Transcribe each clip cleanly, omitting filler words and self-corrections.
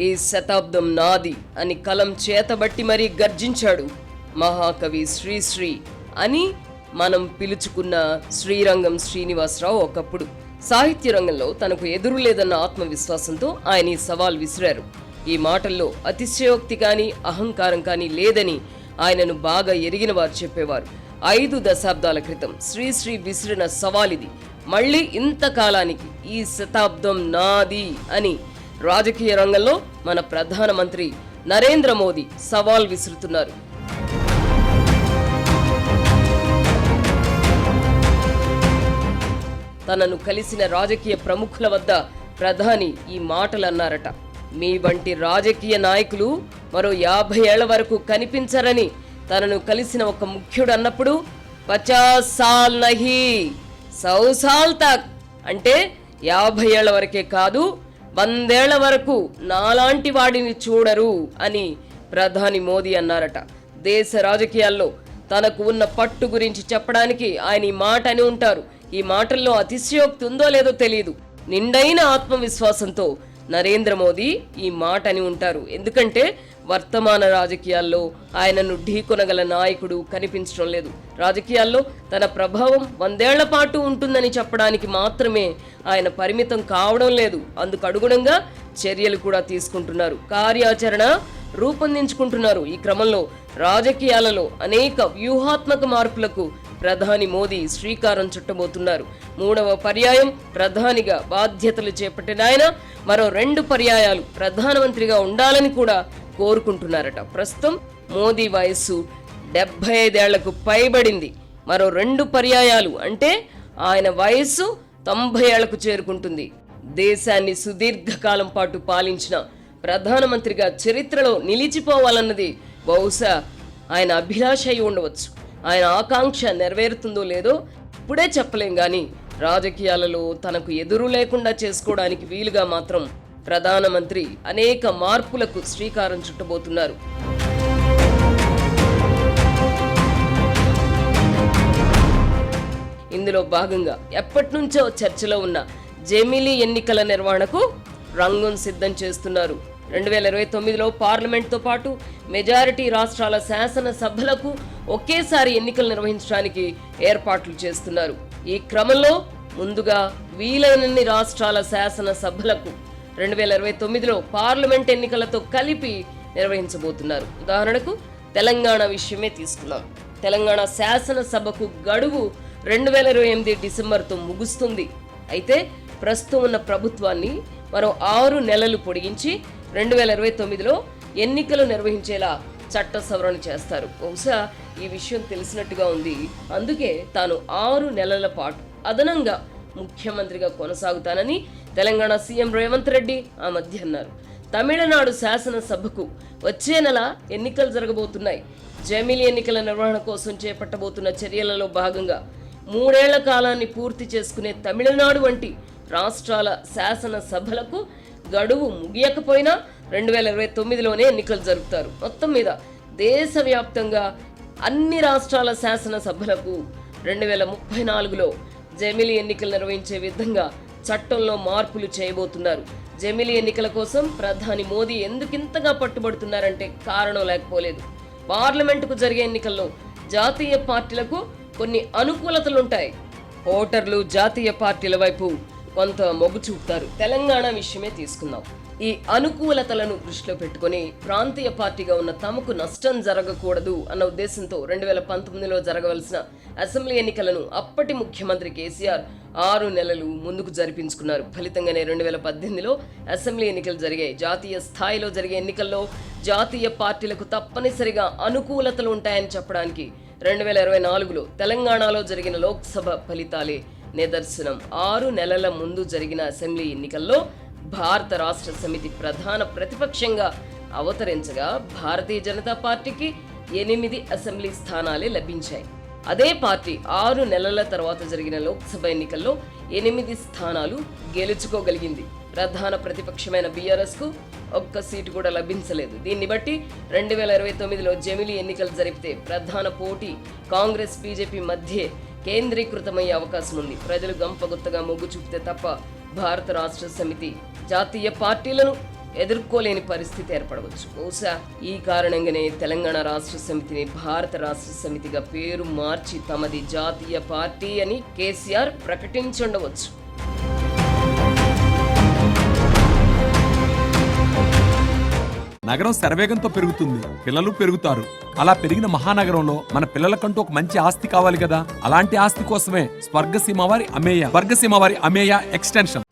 ఈ శతాబ్దం నాది అని కలం చేతబట్టి మరీ గర్జించాడు మహాకవి శ్రీశ్రీ అని మనం పిలుచుకున్న శ్రీరంగం శ్రీనివాసరావు. ఒకప్పుడు సాహిత్య రంగంలో తనకు ఎదురు లేదన్న ఆత్మవిశ్వాసంతో ఆయన ఈ సవాల్ విసిరారు. ఈ మాటల్లో అతిశయోక్తి కానీ అహంకారం కానీ లేదని ఆయనను బాగా ఎరిగిన వారు చెప్పేవారు. 5 దశాబ్దాల క్రితం శ్రీశ్రీ విసిరిన సవాలిది. మళ్ళీ ఇంతకాలానికి ఈ శతాబ్దం నాది అని రాజకీయ రంగంలో మన ప్రధానమంత్రి నరేంద్ర మోదీ సవాల్ విసురుతున్నారు. తనను కలిసిన రాజకీయ ప్రముఖుల వద్ద ప్రధాని ఈ మాటలు అన్నారట. మీ వంటి రాజకీయ నాయకులు మరో 50 ఏళ్ల వరకు కనిపించరని తనను కలిసిన ఒక ముఖ్యుడు అన్నప్పుడు 50 సాల్ నహీ 100 సాల్ తక్ అంటే 50 ఏళ్ల వరకే కాదు 100 ఏళ్ల వరకు నాలాంటి వాడిని చూడరు అని ప్రధాని మోదీ అన్నారట. దేశ రాజకీయాల్లో తనకు ఉన్న పట్టు గురించి చెప్పడానికి ఆయన ఈ మాట అని ఉంటారు. ఈ మాటల్లో అతిశయోక్తి ఉందో లేదో తెలియదు. నిండైన ఆత్మవిశ్వాసంతో నరేంద్ర మోదీ ఈ మాట అని ఉంటారు. ఎందుకంటే వర్తమాన రాజకీయాల్లో ఆయనను ఢీకొనగల నాయకుడు కనిపించడం లేదు. రాజకీయాల్లో తన ప్రభావం 100 ఏళ్ల పాటు ఉంటుందని చెప్పడానికి మాత్రమే ఆయన పరిమితం కావడం లేదు. అందుకు అనుగుణంగా చర్యలు కూడా తీసుకుంటున్నారు, కార్యాచరణ రూపొందించుకుంటున్నారు. ఈ క్రమంలో రాజకీయాలలో అనేక వ్యూహాత్మక మార్పులకు ప్రధాని మోదీ శ్రీకారం చుట్టబోతున్నారు. 3వ పర్యాయం ప్రధానిగా బాధ్యతలు చేపట్టిన ఆయన మరో 2 పర్యాయాలు ప్రధానమంత్రిగా ఉండాలని కూడా కోరుకుంటున్నారట. ప్రస్తుతం మోదీ వయస్సు 75 ఏళ్లకు పైబడింది. మరో 2 పర్యాయాలు అంటే ఆయన వయస్సు 90 ఏళ్లకు చేరుకుంటుంది. దేశాన్ని సుదీర్ఘకాలం పాటు పాలించిన ప్రధానమంత్రిగా చరిత్రలో నిలిచిపోవాలన్నది బహుశా ఆయన అభిలాష అయి ఉండవచ్చు. ఆయన ఆకాంక్ష నెరవేరుతుందో లేదో ఇప్పుడే చెప్పలేం గాని రాజకీయాలలో తనకు ఎదురు లేకుండా చేసుకోవడానికి వీలుగా మాత్రం ప్రధానమంత్రి అనేక మార్పులకు శ్రీకారం చుట్టబోతున్నారు. ఇందులో భాగంగా ఎప్పటినుంచో చర్చలో ఉన్న జమిలీ ఎన్నికల నిర్వహణకు రంగం సిద్ధం చేస్తున్నారు. 2029లో పార్లమెంట్తో పాటు మెజారిటీ రాష్ట్రాల శాసనసభలకు ఒకేసారి ఎన్నికలు నిర్వహించడానికి ఏర్పాట్లు చేస్తున్నారు. ఈ క్రమంలో ముందుగా వీలైనన్ని రాష్ట్రాల శాసనసభలకు 2029లో పార్లమెంట్ ఎన్నికలతో కలిపి నిర్వహించబోతున్నారు. ఉదాహరణకు తెలంగాణ విషయమే తీసుకున్నాం. తెలంగాణ శాసనసభకు గడువు 2028 డిసెంబర్తో ముగుస్తుంది. అయితే ప్రస్తుతం ఉన్న ప్రభుత్వాన్ని మరో 6 నెలలు పొడిగించి 2029లో ఎన్నికలు నిర్వహించేలా చట్ట సవరణ చేస్తారు. బహుశా ఈ విషయం తెలిసినట్టుగా ఉంది. అందుకే తాను 6 నెలల పాటు అదనంగా ముఖ్యమంత్రిగా కొనసాగుతానని తెలంగాణ సీఎం రేవంత్ రెడ్డి ఆ మధ్య అన్నారు. తమిళనాడు శాసనసభకు వచ్చే నెల ఎన్నికలు జరగబోతున్నాయి. జమిలీ ఎన్నికల నిర్వహణ కోసం చేపట్టబోతున్న చర్యలలో భాగంగా 3 ఏళ్ల కాలాన్ని పూర్తి చేసుకునే తమిళనాడు వంటి రాష్ట్రాల శాసనసభలకు గడువు ముగియకపోయినా 2029లోనే ఎన్నికలు జరుపుతారు. మొత్తం మీద దేశవ్యాప్తంగా అన్ని రాష్ట్రాల శాసనసభలకు 2034లో జమిలీ ఎన్నికలు నిర్వహించే విధంగా చట్టంలో మార్పులు చేయబోతున్నారు. జమిలీ ఎన్నికల కోసం ప్రధాని మోదీ ఎందుకింతగా పట్టుబడుతున్నారంటే కారణం లేకపోలేదు. పార్లమెంటుకు జరిగే ఎన్నికల్లో జాతీయ పార్టీలకు కొన్ని అనుకూలతలుంటాయి. ఓటర్లు జాతీయ పార్టీల వైపు కొంత మొగ్గు చూపుతారు. తెలంగాణ విషయమే తీసుకుందాం. ఈ అనుకూలతలను దృష్టిలో పెట్టుకుని ప్రాంతీయ పార్టీగా ఉన్న తమకు నష్టం జరగకూడదు అన్న ఉద్దేశంతో 2019లో జరగవలసిన అసెంబ్లీ ఎన్నికలను అప్పటి ముఖ్యమంత్రి కేసీఆర్ 6 నెలలు ముందుకు జరిపించుకున్నారు. ఫలితంగానే 2018లో అసెంబ్లీ ఎన్నికలు జరిగాయి. జాతీయ స్థాయిలో జరిగే ఎన్నికల్లో జాతీయ పార్టీలకు తప్పనిసరిగా అనుకూలతలు ఉంటాయని చెప్పడానికి 2024లో తెలంగాణలో జరిగిన లోక్సభ ఫలితాలే నిదర్శనం. 6 నెలల ముందు జరిగిన అసెంబ్లీ ఎన్నికల్లో భారత రాష్ట్ర సమితి ప్రధాన ప్రతిపక్షంగా అవతరించగా భారతీయ జనతా పార్టీకి 8 అసెంబ్లీ స్థానాలే లభించాయి. అదే పార్టీ 6 నెలల తర్వాత జరిగిన లోక్సభ ఎన్నికల్లో 8 స్థానాలు గెలుచుకోగలిగింది. ప్రధాన ప్రతిపక్షమైన బీఆర్ఎస్ కు ఒక్క సీటు కూడా లభించలేదు. దీన్ని బట్టి 2029లో జమిలీ ఎన్నికలు జరిపితే ప్రధాన పోటీ కాంగ్రెస్ బీజేపీ మధ్య కేంద్రీకృతమయ్యే అవకాశం ఉంది. ప్రజలు గంపగుత్తగా మొగ్గు చూపితే తప్ప భారత రాష్ట్ర సమితి జాతీయ పార్టీలను ఎదుర్కోలేని పరిస్థితి ఏర్పడవచ్చు. బహుశా ఈ కారణంగానే తెలంగాణ రాష్ట్ర సమితిని భారత రాష్ట్ర సమితిగా పేరు మార్చి తమది జాతీయ పార్టీ అని కేసీఆర్ ప్రకటించుండవచ్చు. నగరం శరవేగంతో పెరుగుతుంది, పిల్లలు పెరుగుతారు. అలా పెరిగిన మహానగరంలో మన పిల్లలకంటూ ఒక మంచి ఆస్తి కావాలి కదా. అలాంటి ఆస్తి కోసమే స్వర్గసీమ వారి అమేయ ఎక్స్టెన్షన్.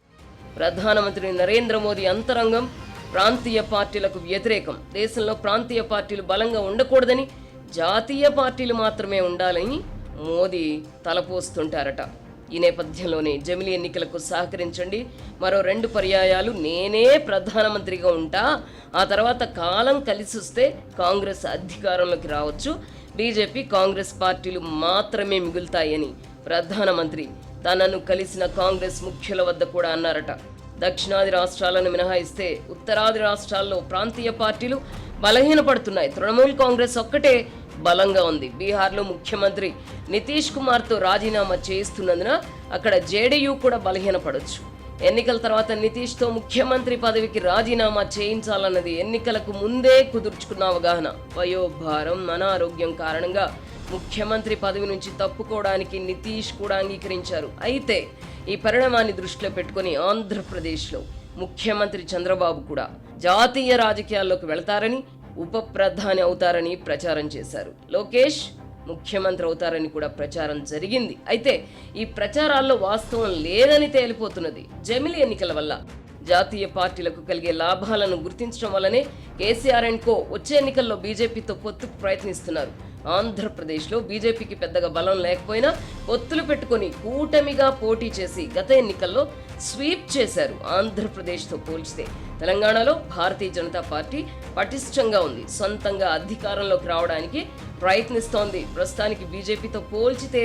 ప్రధానమంత్రి నరేంద్ర మోదీ అంతరంగం ప్రాంతీయ పార్టీలకు వ్యతిరేకం. దేశంలో ప్రాంతీయ పార్టీలు బలంగా ఉండకూడదని, జాతీయ పార్టీలు మాత్రమే ఉండాలని మోదీ తలపోస్తుంటారట. ఈ నేపథ్యంలోనే జమిలీ ఎన్నికలకు సహకరించండి, మరో 2 పర్యాయాలు నేనే ప్రధానమంత్రిగా ఉంటా, ఆ తర్వాత కాలం కలిసి వస్తే కాంగ్రెస్ అధికారంలోకి రావచ్చు, బీజేపీ కాంగ్రెస్ పార్టీలు మాత్రమే మిగులుతాయని ప్రధానమంత్రి తనను కలిసిన కాంగ్రెస్ ముఖ్యుల వద్ద కూడా అన్నారట. దక్షిణాది రాష్ట్రాలను మినహాయిస్తే ఉత్తరాది రాష్ట్రాల్లో ప్రాంతీయ పార్టీలు బలహీనపడుతున్నాయి. తృణమూల్ కాంగ్రెస్ ఒక్కటే బలంగా ఉంది. బీహార్లో ముఖ్యమంత్రి నితీష్ కుమార్తో రాజీనామా చేస్తున్నందున అక్కడ జేడీయూ కూడా బలహీనపడొచ్చు. ఎన్నికల తర్వాత నితీష్తో ముఖ్యమంత్రి పదవికి రాజీనామా చేయించాలన్నది ఎన్నికలకు ముందే కుదుర్చుకున్న అవగాహన. వయోభారం, అనారోగ్యం కారణంగా ముఖ్యమంత్రి పదవి నుంచి తప్పుకోవడానికి నితీష్ కూడా అంగీకరించారు. అయితే ఈ పరిణామాన్ని దృష్టిలో పెట్టుకుని ఆంధ్రప్రదేశ్లో ముఖ్యమంత్రి చంద్రబాబు కూడా జాతీయ రాజకీయాల్లోకి వెళతారని, ఉప ప్రధాని అవుతారని ప్రచారం చేశారు. లోకేష్ ముఖ్యమంత్రి అవుతారని కూడా ప్రచారం జరిగింది. అయితే ఈ ప్రచారాల్లో వాస్తవం లేదని తేలిపోతున్నది. జమిలీ ఎన్నికల వల్ల జాతీయ పార్టీలకు కలిగే లాభాలను గుర్తించడం వల్లనే కేసీఆర్ అండ్ కో వచ్చే ఎన్నికల్లో బీజేపీతో పొత్తుకు ప్రయత్నిస్తున్నారు. ఆంధ్రప్రదేశ్లో బీజేపీకి పెద్దగా బలం లేకపోయినా పొత్తులు పెట్టుకుని కూటమిగా పోటీ చేసి గత ఎన్నికల్లో స్వీప్ చేశారు. ఆంధ్రప్రదేశ్తో పోల్చితే తెలంగాణలో భారతీయ జనతా పార్టీ పటిష్టంగా ఉంది, సొంతంగా అధికారంలోకి రావడానికి ప్రయత్నిస్తోంది. ప్రస్తుతానికి బీజేపీతో పోల్చితే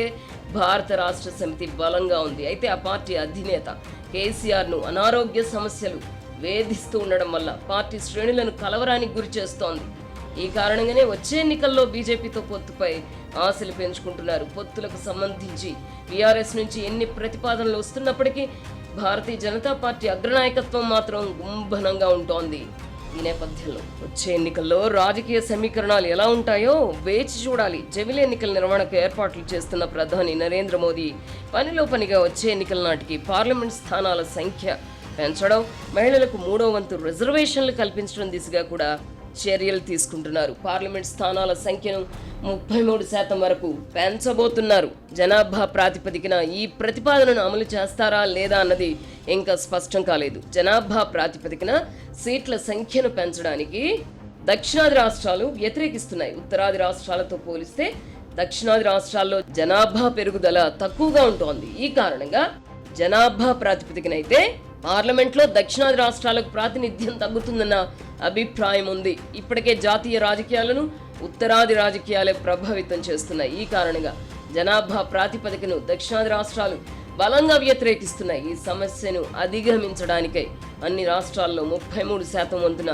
భారత రాష్ట్ర సమితి బలంగా ఉంది. అయితే ఆ పార్టీ అధినేత కేసీఆర్ను అనారోగ్య సమస్యలు వేధిస్తూ ఉండడం వల్ల పార్టీ శ్రేణులను కలవరానికి గురి చేస్తోంది. ఈ కారణంగానే వచ్చే ఎన్నికల్లో బీజేపీతో పొత్తుపై ఆశలు పెంచుకుంటున్నారు. పొత్తులకు సంబంధించి బీఆర్ఎస్ నుంచి ఎన్ని ప్రతిపాదనలు వస్తున్నప్పటికీ భారతీయ జనతా పార్టీ అగ్రనాయకత్వం మాత్రం గుంభనంగా ఉంటోంది. ఈ నేపథ్యంలో వచ్చే ఎన్నికల్లో రాజకీయ సమీకరణాలు ఎలా ఉంటాయో వేచి చూడాలి. జమిలీ ఎన్నికల నిర్వహణకు ఏర్పాట్లు చేస్తున్న ప్రధాని నరేంద్ర మోదీ పనిలో పనిగా వచ్చే ఎన్నికల నాటికి పార్లమెంట్ స్థానాల సంఖ్య పెంచడం, మహిళలకు 3వ వంతు రిజర్వేషన్లు కల్పించడం దిశగా కూడా చర్యలు తీసుకుంటున్నారు. పార్లమెంట్ స్థానాల సంఖ్యను 33% వరకు పెంచబోతున్నారు. జనాభా ప్రాతిపదికన ఈ ప్రతిపాదనను అమలు చేస్తారా లేదా అన్నది ఇంకా స్పష్టం కాలేదు. జనాభా ప్రాతిపదికన సీట్ల సంఖ్యను పెంచడానికి దక్షిణాది రాష్ట్రాలు వ్యతిరేకిస్తున్నాయి. ఉత్తరాది రాష్ట్రాలతో పోలిస్తే దక్షిణాది రాష్ట్రాల్లో జనాభా పెరుగుదల తక్కువగా ఉంటోంది. ఈ కారణంగా జనాభా ప్రాతిపదికనైతే పార్లమెంట్లో దక్షిణాది రాష్ట్రాలకు ప్రాతినిధ్యం తగ్గుతుందన్న అభిప్రాయం ఉంది. ఇప్పటికే జాతీయ రాజకీయాలను ఉత్తరాది రాజకీయాలే ప్రభావితం చేస్తున్నాయి. ఈ కారణంగా జనాభా ప్రాతిపదికను దక్షిణాది రాష్ట్రాలు బలంగా వ్యతిరేకిస్తున్నాయి. ఈ సమస్యను అధిగమించడానికై అన్ని రాష్ట్రాల్లో 33% వంతున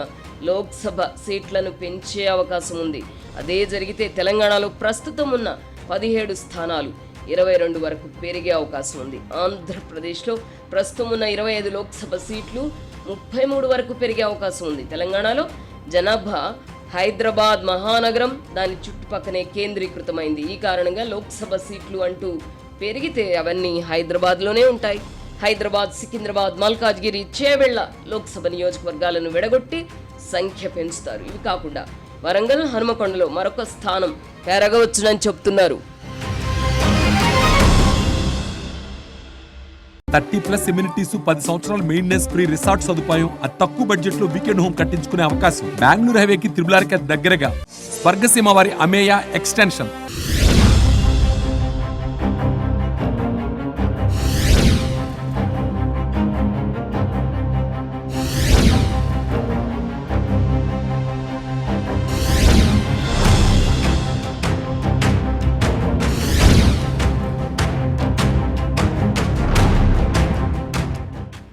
లోక్సభ సీట్లను పెంచే అవకాశం ఉంది. అదే జరిగితే తెలంగాణలో ప్రస్తుతం ఉన్న 17 స్థానాలు 22 వరకు పెరిగే అవకాశం ఉంది. ఆంధ్రప్రదేశ్లో ప్రస్తుతం ఉన్న 25 లోక్సభ సీట్లు 33 వరకు పెరిగే అవకాశం ఉంది. తెలంగాణలో జనాభా హైదరాబాద్ మహానగరం దాని చుట్టుపక్కనే కేంద్రీకృతమైంది. ఈ కారణంగా లోక్సభ సీట్లు అంటూ పెరిగితే అవన్నీ హైదరాబాద్లోనే ఉంటాయి. హైదరాబాద్, సికింద్రాబాద్, మల్కాజ్గిరి, చేవెళ్ల లోక్సభ నియోజకవర్గాలను విడగొట్టి సంఖ్య పెంచుతారు. ఇవి కాకుండా వరంగల్, హనుమకొండలో మరొక స్థానం పెరగవచ్చునని చెప్తున్నారు. 30+ ఎమ్యూనిటీస్, 10 సంవత్సరాల మెయింటెనెన్స్ ఫ్రీ రిసార్ట్ సదుపాయం, అతి తక్కువ బడ్జెట్ లో వీకెండ్ హోమ్ కట్టించుకునే అవకాశం. బెంగళూరు హైవేకి త్రిబులార్కి దగ్గరగా స్వర్గసీమ వారి అమేయ ఎక్స్టెన్షన్.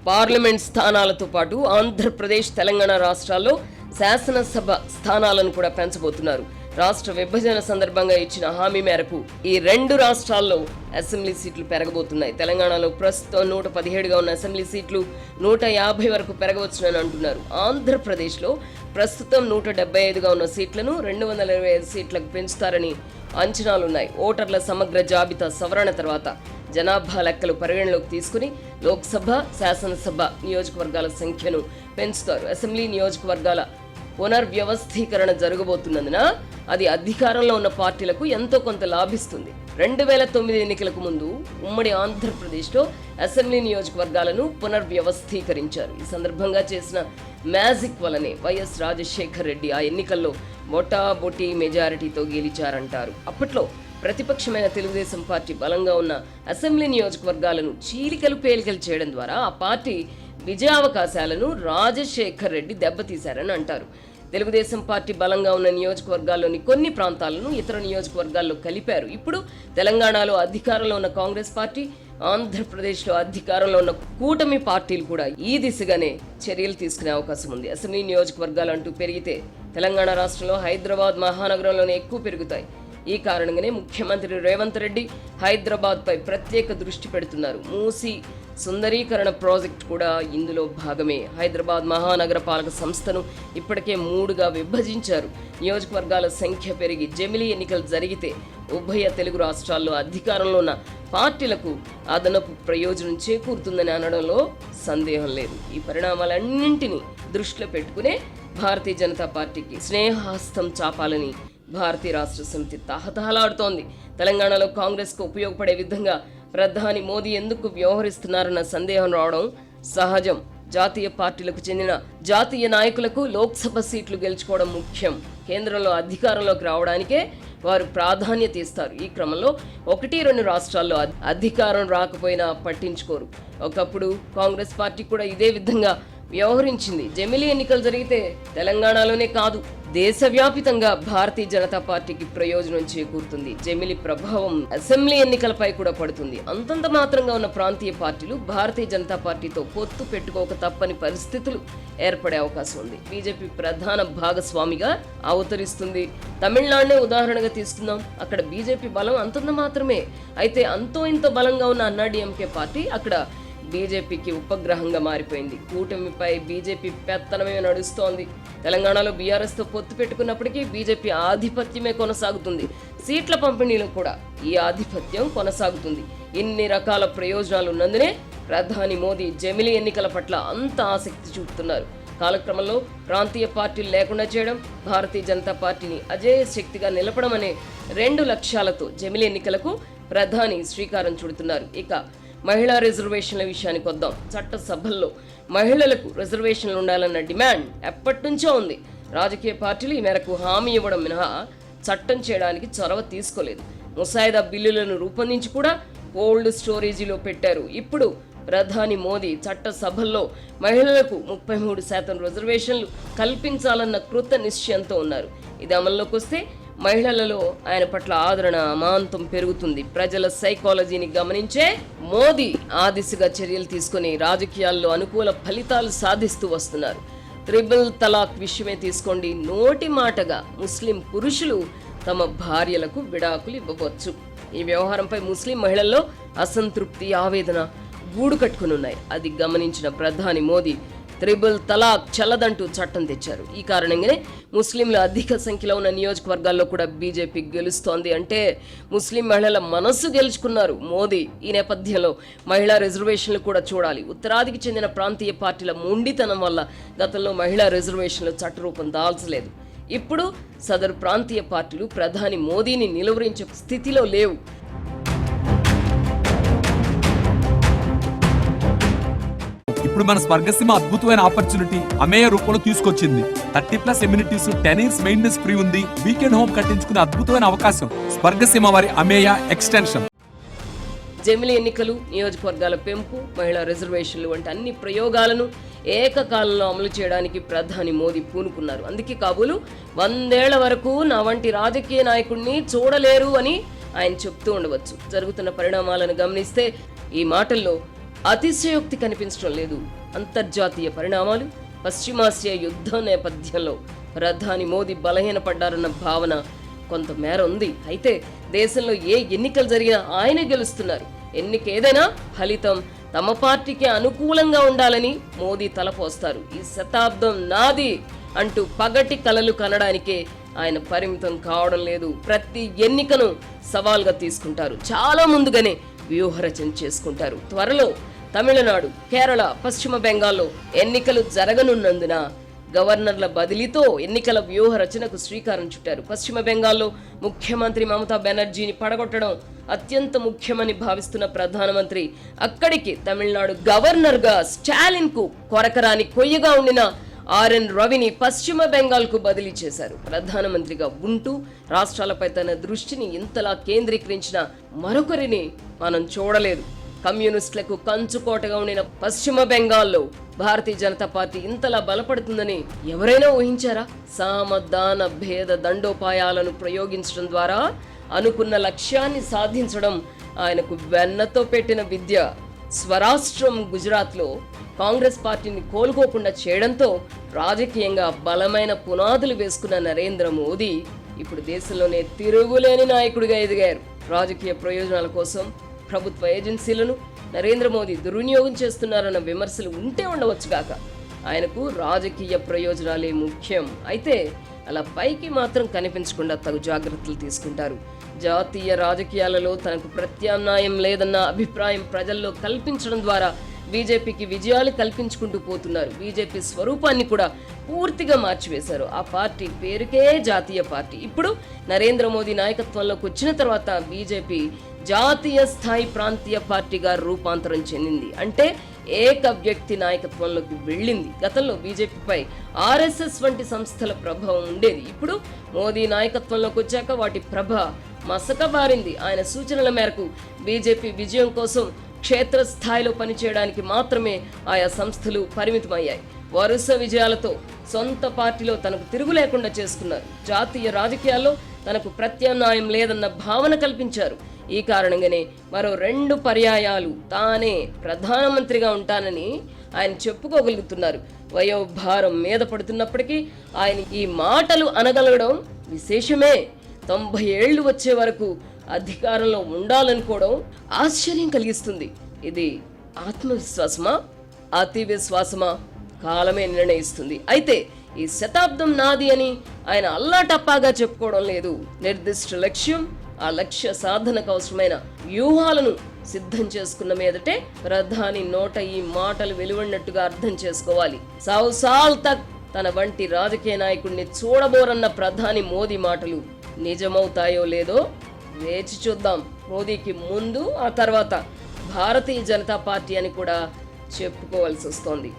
పార్లమెంట్ స్థానాలతో పాటు ఆంధ్రప్రదేశ్, తెలంగాణ రాష్ట్రాల్లో శాసనసభ స్థానాలను కూడా పెంచబోతున్నారు. రాష్ట్ర విభజన సందర్భంగా ఇచ్చిన హామీ మేరకు ఈ 2 రాష్ట్రాల్లో అసెంబ్లీ సీట్లు పెరగబోతున్నాయి. తెలంగాణలో ప్రస్తుతం 117గా ఉన్న అసెంబ్లీ సీట్లు 150 వరకు పెరగవచ్చునని అంటున్నారు. ఆంధ్రప్రదేశ్లో ప్రస్తుతం 175గా ఉన్న సీట్లను 225 సీట్లకు పెంచుతారని అంచనాలున్నాయి. ఓటర్ల సమగ్ర జాబితా సవరణ తర్వాత జనాభా లెక్కలు పరిగణలోకి తీసుకుని లోక్సభ, శాసనసభ నియోజకవర్గాల సంఖ్యను పెంచుతారు. అసెంబ్లీ నియోజకవర్గాల పునర్వ్యవస్థీకరణ జరగబోతున్నందున అది అధికారంలో ఉన్న పార్టీలకు ఎంతో కొంత లాభిస్తుంది. 2009 ఎన్నికలకు ముందు ఉమ్మడి ఆంధ్రప్రదేశ్లో అసెంబ్లీ నియోజకవర్గాలను పునర్వ్యవస్థీకరించారు. ఈ సందర్భంగా చేసిన మ్యాజిక్ వలనే వైఎస్ రాజశేఖర్ రెడ్డి ఆ ఎన్నికల్లో బొటాబొటీ మెజారిటీతో గెలిచారంటారు. అప్పట్లో ప్రతిపక్షమైన తెలుగుదేశం పార్టీ బలంగా ఉన్న అసెంబ్లీ నియోజకవర్గాలను చీలికలు పేలికలు చేయడం ద్వారా ఆ పార్టీ విజయావకాశాలను రాజశేఖర్ రెడ్డి దెబ్బతీశారని అంటారు. తెలుగుదేశం పార్టీ బలంగా ఉన్న నియోజకవర్గాల్లోని కొన్ని ప్రాంతాలను ఇతర నియోజకవర్గాల్లో కలిపారు. ఇప్పుడు తెలంగాణలో అధికారంలో ఉన్న కాంగ్రెస్ పార్టీ, ఆంధ్రప్రదేశ్లో అధికారంలో ఉన్న కూటమి పార్టీలు కూడా ఈ దిశగానే చర్యలు తీసుకునే అవకాశం ఉంది. అసెంబ్లీ నియోజకవర్గాలు అంటూ పెరిగితే తెలంగాణ రాష్ట్రంలో హైదరాబాద్ మహానగరంలోనే ఎక్కువ పెరుగుతాయి. ఈ కారణంగానే ముఖ్యమంత్రి రేవంత్ రెడ్డి హైదరాబాద్ పై ప్రత్యేక దృష్టి పెడుతున్నారు. మూసీ సుందరీకరణ ప్రాజెక్ట్ కూడా ఇందులో భాగమే. హైదరాబాద్ మహానగర పాలక సంస్థను ఇప్పటికే 3గా విభజించారు. నియోజకవర్గాల సంఖ్య పెరిగి జమిలీ ఎన్నికలు జరిగితే ఉభయ తెలుగు రాష్ట్రాల్లో అధికారంలో ఉన్న పార్టీలకు అదనపు ప్రయోజనం చేకూరుతుందని అనడంలో సందేహం లేదు. ఈ పరిణామాలన్నింటినీ దృష్టిలో పెట్టుకునే భారతీయ జనతా పార్టీకి స్నేహహస్తం చాపాలని భారతీయ రాష్ట్ర సమితి తహతహలాడుతోంది. తెలంగాణలో కాంగ్రెస్కు ఉపయోగపడే విధంగా ప్రధాని మోదీ ఎందుకు వ్యవహరిస్తున్నారన్న సందేహం రావడం సహజం. జాతీయ పార్టీలకు చెందిన జాతీయ నాయకులకు లోక్సభ సీట్లు గెలుచుకోవడం ముఖ్యం. కేంద్రంలో అధికారంలోకి రావడానికే వారు ప్రాధాన్యత ఇస్తారు. ఈ క్రమంలో 1-2 రాష్ట్రాల్లో అధికారం రాకపోయినా పట్టించుకోరు. ఒకప్పుడు కాంగ్రెస్ పార్టీ కూడా ఇదే విధంగా వ్యవహరించింది. జమిలీ ఎన్నికలు జరిగితే తెలంగాణలోనే కాదు, దేశవ్యాపితంగా భారతీయ జనతా పార్టీకి ప్రయోజనం చేకూరుతుంది. జమిలీ ప్రభావం అసెంబ్లీ ఎన్నికలపై కూడా పడుతుంది. అంతంత మాత్రంగా ఉన్న ప్రాంతీయ పార్టీలు భారతీయ జనతా పార్టీతో పొత్తు పెట్టుకోక తప్పని పరిస్థితులు ఏర్పడే అవకాశం ఉంది. బీజేపీ ప్రధాన భాగస్వామిగా అవతరిస్తుంది. తమిళనాడునే ఉదాహరణగా తీసుకుందాం. అక్కడ బీజేపీ బలం అంతంత మాత్రమే. అయితే అంతో ఇంత బలంగా ఉన్న అన్నాడీఎంకే పార్టీ అక్కడ బీజేపీకి ఉపగ్రహంగా మారిపోయింది. కూటమిపై బీజేపీ పెత్తనమే నడుస్తోంది. తెలంగాణలో బీఆర్ఎస్తో పొత్తు పెట్టుకున్నప్పటికీ బీజేపీ ఆధిపత్యమే కొనసాగుతుంది. సీట్ల పంపిణీలో కూడా ఈ ఆధిపత్యం కొనసాగుతుంది. ఇన్ని రకాల ప్రయోజనాలు ఉన్నందునే ప్రధాని మోదీ జమిలీ ఎన్నికల పట్ల అంత ఆసక్తి చూపుతున్నారు. కాలక్రమంలో ప్రాంతీయ పార్టీలు లేకుండా చేయడం, భారతీయ జనతా పార్టీని అజేయ శక్తిగా నిలపడం అనే 2 లక్ష్యాలతో జమిలీ ఎన్నికలకు ప్రధాని శ్రీకారం చుడుతున్నారు. ఇక మహిళా రిజర్వేషన్ల విషయానికి వద్దాం. చట్టసభల్లో మహిళలకు రిజర్వేషన్లు ఉండాలన్న డిమాండ్ ఎప్పటి నుంచో ఉంది. రాజకీయ పార్టీలు ఈ మేరకు హామీ ఇవ్వడం మినహా చట్టం చేయడానికి చొరవ తీసుకోలేదు. ముసాయిదా బిల్లులను రూపొందించి కూడా కోల్డ్ స్టోరేజీలో పెట్టారు. ఇప్పుడు ప్రధాని మోదీ చట్టసభల్లో మహిళలకు 33% రిజర్వేషన్లు కల్పించాలన్న కృత నిశ్చయంతో ఉన్నారు. ఇది అమల్లోకి వస్తే మహిళలలో ఆయన పట్ల ఆదరణ అమాంతం పెరుగుతుంది. ప్రజల సైకాలజీని గమనించే మోదీ ఆ దిశగా చర్యలు తీసుకుని రాజకీయాల్లో అనుకూల ఫలితాలు సాధిస్తూ వస్తున్నారు. 3 తలాక్ విషయమే తీసుకోండి. నోటి మాటగా ముస్లిం పురుషులు తమ భార్యలకు విడాకులు ఇవ్వవచ్చు. ఈ వ్యవహారంపై ముస్లిం మహిళల్లో అసంతృప్తి, ఆవేదన గూడు కట్టుకునున్నాయి. అది గమనించిన ప్రధాని మోదీ 3 తలాక్ చల్లదంటూ చట్టం తెచ్చారు. ఈ కారణంగానే ముస్లింలు అధిక సంఖ్యలో ఉన్న నియోజకవర్గాల్లో కూడా బీజేపీ గెలుస్తోంది. అంటే ముస్లిం మహిళల మనస్సు గెలుచుకున్నారు మోదీ. ఈ నేపథ్యంలో మహిళా రిజర్వేషన్లు కూడా చూడాలి. ఉత్తరాదికి చెందిన ప్రాంతీయ పార్టీల మొండితనం వల్ల గతంలో మహిళా రిజర్వేషన్లు చట్టరూపం దాల్చలేదు. ఇప్పుడు సదరు ప్రాంతీయ పార్టీలు ప్రధాని మోదీని నిలువరించే స్థితిలో లేవు. ఇప్పుడు మన స్వర్గసీమ అద్భుతమైన ఆపర్చునిటీ అమేయ రూపంలో తీసుకొచ్చింది. 30+ ఎమ్యూనిటీస్, 10 years మెయింటెనెన్స్ ఫ్రీ ఉంది. వీకెండ్ హోమ్ కట్టించుకునే అద్భుతమైన అవకాశం స్వర్గసీమ వారి అమేయ ఎక్స్టెన్షన్. జమిలీ ఎన్నికలు, నియోజకవర్గాల పెంపు, మహిళా రిజర్వేషన్లు వంటి అన్ని ప్రయోగాలను ఏకకాలంలో అమలు చేయడానికి ప్రధాని మోదీ పూనుకున్నారు. అందుకే కాబోలు 100 ఏళ్ల వరకు నా వంటి రాజకీయ నాయకుడిని చూడలేరు అని ఆయన చెప్తూ ఉండవచ్చు. జరుగుతున్న పరిణామాలను గమనిస్తే ఈ మాటల్లో అతిశయోక్తి కనిపించడం లేదు. అంతర్జాతీయ పరిణామాలు, పశ్చిమాసియా యుద్ధం నేపథ్యంలో ప్రధాని మోదీ బలహీనపడ్డారన్న భావన కొంతమేర ఉంది. అయితే దేశంలో ఏ ఎన్నికలు జరిగినా ఆయనే గెలుస్తున్నారు. ఎన్నిక ఏదైనా ఫలితం తమ పార్టీకి అనుకూలంగా ఉండాలని మోదీ తలపోస్తారు. ఈ శతాబ్దం నాది అంటూ పగటి కలలు కనడానికే ఆయన పరిమితం కావడం లేదు. ప్రతి ఎన్నికను సవాల్గా తీసుకుంటారు. చాలా ముందుగానే వ్యూహరచన చేసుకుంటారు. త్వరలో తమిళనాడు, కేరళ, పశ్చిమ బెంగాల్లో ఎన్నికలు జరగనున్నందున గవర్నర్ల బదిలీతో ఎన్నికల వ్యూహ రచనకు శ్రీకారం చుట్టారు. పశ్చిమ బెంగాల్లో ముఖ్యమంత్రి మమతా బెనర్జీని పడగొట్టడం అత్యంత ముఖ్యమని భావిస్తున్న ప్రధానమంత్రి అక్కడికి తమిళనాడు గవర్నర్గా స్టాలిన్ కు కొరకరాని కొయ్యగా ఉండిన ఆర్ఎన్ రవిని పశ్చిమ బెంగాల్కు బదిలీ చేశారు. ప్రధానమంత్రిగా ఉంటూ రాష్ట్రాలపై తన దృష్టిని ఇంతలా కేంద్రీకరించిన మరొకరిని మనం చూడలేదు. కమ్యూనిస్టులకు కంచుకోటగా ఉండిన పశ్చిమ బెంగాల్లో భారతీయ జనతా పార్టీ ఇంతలా బలపడుతుందని ఎవరైనా ఊహించారా? సామదాన భేద దండోపాయాలను ప్రయోగించడం ద్వారా అనుకున్న లక్ష్యాన్ని సాధించడం ఆయనకు వెన్నతో పెట్టిన విద్య. స్వరాష్ట్రం గుజరాత్లో కాంగ్రెస్ పార్టీని కోలుకోకుండా చేయడంతో రాజకీయంగా బలమైన పునాదులు వేసుకున్న నరేంద్ర మోదీ ఇప్పుడు దేశంలోనే తిరుగులేని నాయకుడిగా ఎదిగారు. రాజకీయ ప్రయోజనాల కోసం ప్రభుత్వ ఏజెన్సీలను నరేంద్ర మోదీ దుర్వినియోగం చేస్తున్నారన్న విమర్శలు ఉంటే ఉండవచ్చుగాక, ఆయనకు రాజకీయ ప్రయోజనాలే ముఖ్యం. అయితే అలా పైకి మాత్రం కనిపించకుండా తగు జాగ్రత్తలు తీసుకుంటారు. జాతీయ రాజకీయాలలో తనకు ప్రత్యామ్నాయం లేదన్న అభిప్రాయం ప్రజల్లో కల్పించడం ద్వారా బీజేపీకి విజయాలు కల్పించుకుంటూ పోతున్నారు. బీజేపీ స్వరూపాన్ని కూడా పూర్తిగా మార్చివేశారు. ఆ పార్టీ పేరుకే జాతీయ పార్టీ. ఇప్పుడు నరేంద్ర మోదీ నాయకత్వంలోకి వచ్చిన తర్వాత బీజేపీ జాతీయ స్థాయి ప్రాంతీయ పార్టీగా రూపాంతరం చెందింది. అంటే ఏక వ్యక్తి నాయకత్వంలోకి వెళ్ళింది. గతంలో బీజేపీపై ఆర్ఎస్ఎస్ వంటి సంస్థల ప్రభావం ఉండేది. ఇప్పుడు మోదీ నాయకత్వంలోకి వచ్చాక వాటి ప్రభ మసకబారింది. ఆయన సూచనల మేరకు బీజేపీ విజయం కోసం క్షేత్రస్థాయిలో పనిచేయడానికి మాత్రమే ఆయా సంస్థలు పరిమితమయ్యాయి. వరుస విజయాలతో సొంత పార్టీలో తనకు తిరుగు లేకుండా చేసుకున్నారు. జాతీయ రాజకీయాల్లో తనకు ప్రత్యామ్నాయం లేదన్న భావన కల్పించారు. ఈ కారణంగానే మరో 2 పర్యాయాలు తానే ప్రధానమంత్రిగా ఉంటానని ఆయన చెప్పుకోగలుగుతున్నారు. వయోభారం మీద పడుతున్నప్పటికీ ఆయన ఈ మాటలు అనగలగడం విశేషమే. 90 ఏళ్లు వచ్చే వరకు అధికారంలో ఉండాలనుకోవడం ఆశ్చర్యం కలిగిస్తుంది. ఇది ఆత్మవిశ్వాసమా, అతి విశ్వాసమా? కాలమే నిర్ణయిస్తుంది. అయితే ఈ శతాబ్దం నాది అని ఆయన అల్లాటప్పాగా చెప్పుకోవడం లేదు. నిర్దిష్ట లక్ష్యం, ఆ లక్ష్య సాధనకు అవసరమైన వ్యూహాలను సిద్ధం చేసుకున్న మీదటే ప్రధాని నోట ఈ మాటలు వెలువడినట్టుగా అర్థం చేసుకోవాలి. సాల్ తక్ తన వంటి రాజకీయ నాయకుడిని చూడబోరన్న ప్రధాని మోదీ మాటలు నిజమవుతాయో లేదో వేచి చూద్దాం. మోదీకి ముందు ఆ తర్వాత భారతీయ జనతా పార్టీ అని కూడా చెప్పుకోవాల్సి వస్తోంది.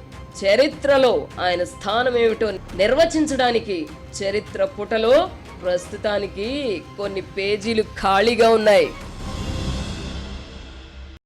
చరిత్రలో ఆయన స్థానం ఏమిటో నిర్వచించడానికి చరిత్ర పుటలో ప్రస్తుతానికి కొన్ని పేజీలు ఖాళీగా ఉన్నాయి.